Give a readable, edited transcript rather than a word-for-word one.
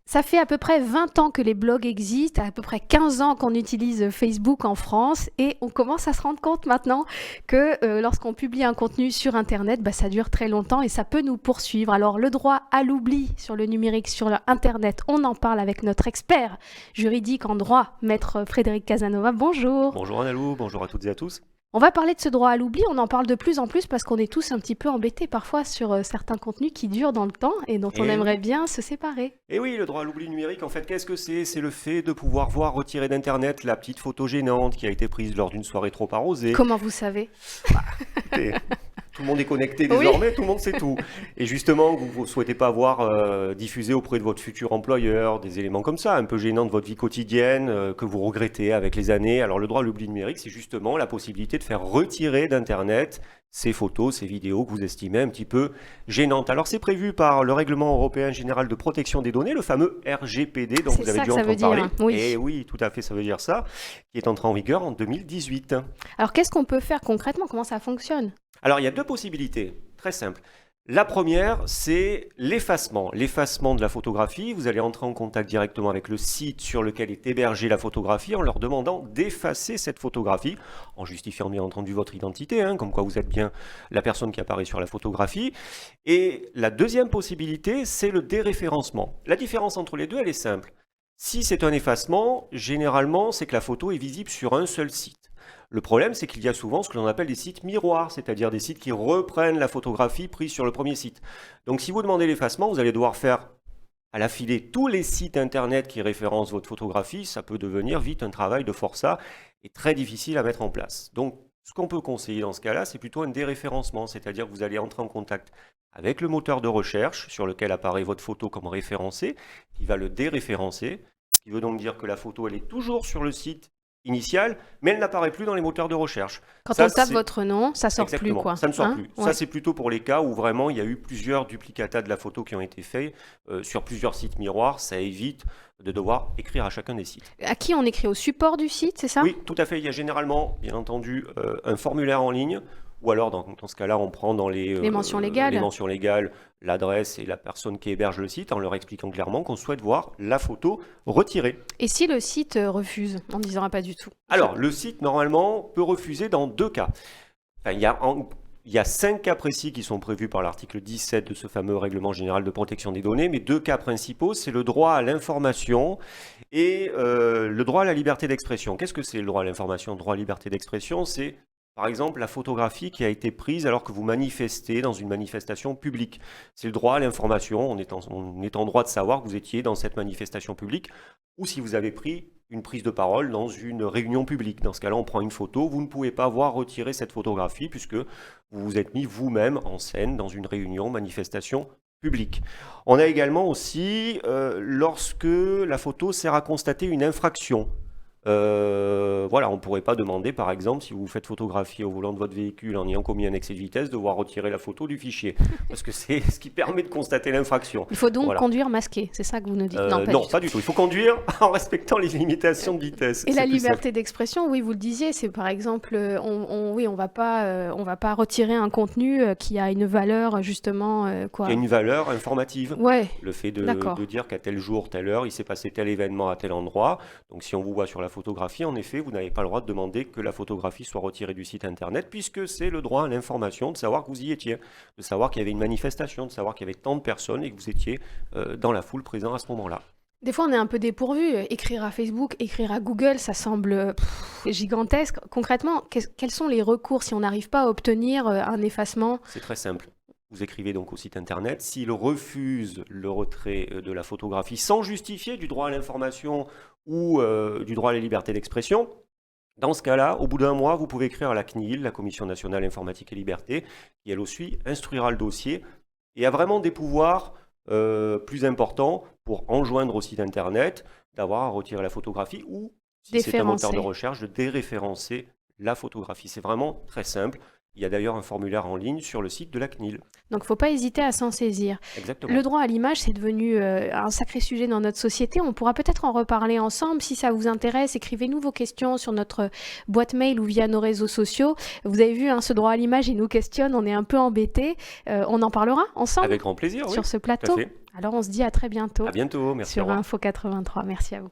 Ça fait à peu près 20 ans que les blogs existent, à peu près 15 ans qu'on utilise Facebook en France et on commence à se rendre compte maintenant que lorsqu'on publie un contenu sur Internet, bah, ça dure très longtemps et ça peut nous poursuivre. Alors le droit à l'oubli sur le numérique, sur le Internet, on en parle avec notre expert juridique en droit, maître Frédéric Casanova. Bonjour. Bonjour Annalou, bonjour à toutes et à tous. On va parler de ce droit à l'oubli, on en parle de plus en plus parce qu'on est tous un petit peu embêtés parfois sur certains contenus qui durent dans le temps et dont on Et aimerait oui, bien se séparer. et oui, le droit à l'oubli numérique, en fait, qu'est-ce que c'est? C'est le fait de pouvoir voir retirer d'Internet la petite photo gênante qui a été prise lors d'une soirée trop arrosée. Comment vous savez? Écoutez, tout le monde est connecté Oui. désormais, tout le monde sait tout. Et justement, vous ne souhaitez pas voir diffuser auprès de votre futur employeur des éléments comme ça, un peu gênants de votre vie quotidienne, que vous regrettez avec les années. Alors le droit à l'oubli numérique, c'est justement la possibilité de faire retirer d'Internet ces photos, ces vidéos que vous estimez un petit peu gênantes. Alors c'est prévu par le Règlement européen général de protection des données, le fameux RGPD dont C'est vous avez ça dû que ça veut entendre parler. dire, oui. Et oui, tout à fait, ça veut dire ça, qui est entré en vigueur en 2018. Alors qu'est-ce qu'on peut faire concrètement? Comment ça fonctionne? Alors, il y a deux possibilités, très simples. La première, c'est l'effacement. L'effacement de la photographie. Vous allez entrer en contact directement avec le site sur lequel est hébergée la photographie en leur demandant d'effacer cette photographie, en justifiant bien entendu votre identité, comme quoi vous êtes bien la personne qui apparaît sur la photographie. Et la deuxième possibilité, c'est le déréférencement. La différence entre les deux, elle est simple. Si c'est un effacement, généralement, c'est que la photo est visible sur un seul site. Le problème, c'est qu'il y a souvent ce que l'on appelle des sites miroirs, c'est-à-dire des sites qui reprennent la photographie prise sur le premier site. Donc si vous demandez l'effacement, vous allez devoir faire à l'affilée tous les sites internet qui référencent votre photographie. Ça peut devenir vite un travail de forçat et très difficile à mettre en place. Donc ce qu'on peut conseiller dans ce cas-là, c'est plutôt un déréférencement, c'est-à-dire que vous allez entrer en contact avec le moteur de recherche sur lequel apparaît votre photo comme référencée, qui va le déréférencer, ce qui veut donc dire que la photo, elle est toujours sur le site initial, mais elle n'apparaît plus dans les moteurs de recherche. Quand Ça, on tape c'est votre nom, ça sort plus, exactement, quoi. ça ne sort Hein? plus. Ça, Ouais. c'est plutôt pour les cas où vraiment il y a eu plusieurs duplicata de la photo qui ont été faits sur plusieurs sites miroirs. Ça évite de devoir écrire à chacun des sites. À qui on écrit? Au support du site, c'est ça? Oui, tout à fait. Il y a généralement, bien entendu, un formulaire en ligne, ou alors dans ce cas-là, on prend dans Les mentions les légales? mentions légales l'adresse et la personne qui héberge le site en leur expliquant clairement qu'on souhaite voir la photo retirée. Et si le site refuse en disant ah, pas du tout? Alors, le site, normalement, peut refuser dans deux cas. Enfin, il y a 5 cas précis qui sont prévus par l'article 17 de ce fameux règlement général de protection des données, mais deux cas principaux, c'est le droit à l'information et le droit à la liberté d'expression. Qu'est-ce que c'est le droit à l'information? Le droit à la liberté d'expression, c'est par exemple la photographie qui a été prise alors que vous manifestez dans une manifestation publique. C'est le droit à l'information, on est en droit de savoir que vous étiez dans cette manifestation publique, ou si vous avez pris une prise de parole dans une réunion publique. Dans ce cas-là, on prend une photo, vous ne pouvez pas voir retirer cette photographie puisque vous vous êtes mis vous-même en scène dans une réunion, manifestation publique. On a également aussi, lorsque la photo sert à constater une infraction. Voilà, on ne pourrait pas demander, par exemple, si vous vous faites photographier au volant de votre véhicule en ayant commis un excès de vitesse, de voir retirer la photo du fichier, parce que c'est ce qui permet de constater l'infraction. Il faut donc Voilà. conduire masqué, c'est ça que vous nous dites? Non, pas Non, du tout. pas du tout. Il faut conduire en respectant les limitations de vitesse. Et C'est la plus simple. liberté d'expression, oui, vous le disiez, c'est par exemple, oui, on va pas retirer un contenu qui a une valeur justement, Il y quoi. a une valeur informative. Ouais, Le fait d'accord. de dire qu'à tel jour, telle heure, il s'est passé tel événement à tel endroit. Donc si on vous voit sur la photographie, en effet, vous n'avez pas le droit de demander que la photographie soit retirée du site internet, puisque c'est le droit à l'information, de savoir que vous y étiez, de savoir qu'il y avait une manifestation, de savoir qu'il y avait tant de personnes et que vous étiez dans la foule présent à ce moment-là. Des fois, on est un peu dépourvu. Écrire à Facebook, écrire à Google, ça semble gigantesque. Concrètement, quels sont les recours si on n'arrive pas à obtenir un effacement? C'est très simple. Vous écrivez donc au site internet. S'il refuse le retrait de la photographie sans justifier du droit à l'information ou du droit à la liberté d'expression, dans ce cas-là, au bout d'un mois, vous pouvez écrire à la CNIL, la Commission nationale informatique et liberté, qui elle aussi instruira le dossier et a vraiment des pouvoirs plus importants pour enjoindre au site internet d'avoir à retirer la photographie ou, si c'est un moteur de Déférencé. recherche, de déréférencer la photographie. C'est vraiment très simple. Il y a d'ailleurs un formulaire en ligne sur le site de la CNIL. Donc, il ne faut pas hésiter à s'en saisir. Exactement. Le droit à l'image, c'est devenu un sacré sujet dans notre société. On pourra peut-être en reparler ensemble. Si ça vous intéresse, écrivez-nous vos questions sur notre boîte mail ou via nos réseaux sociaux. Vous avez vu, hein, ce droit à l'image, il nous questionne. On est un peu embêtés. On en parlera ensemble Avec grand plaisir, oui. sur ce Tout à plateau. fait. Alors, on se dit à très bientôt À bientôt, merci. Au sur revoir. Info 83. Merci à vous.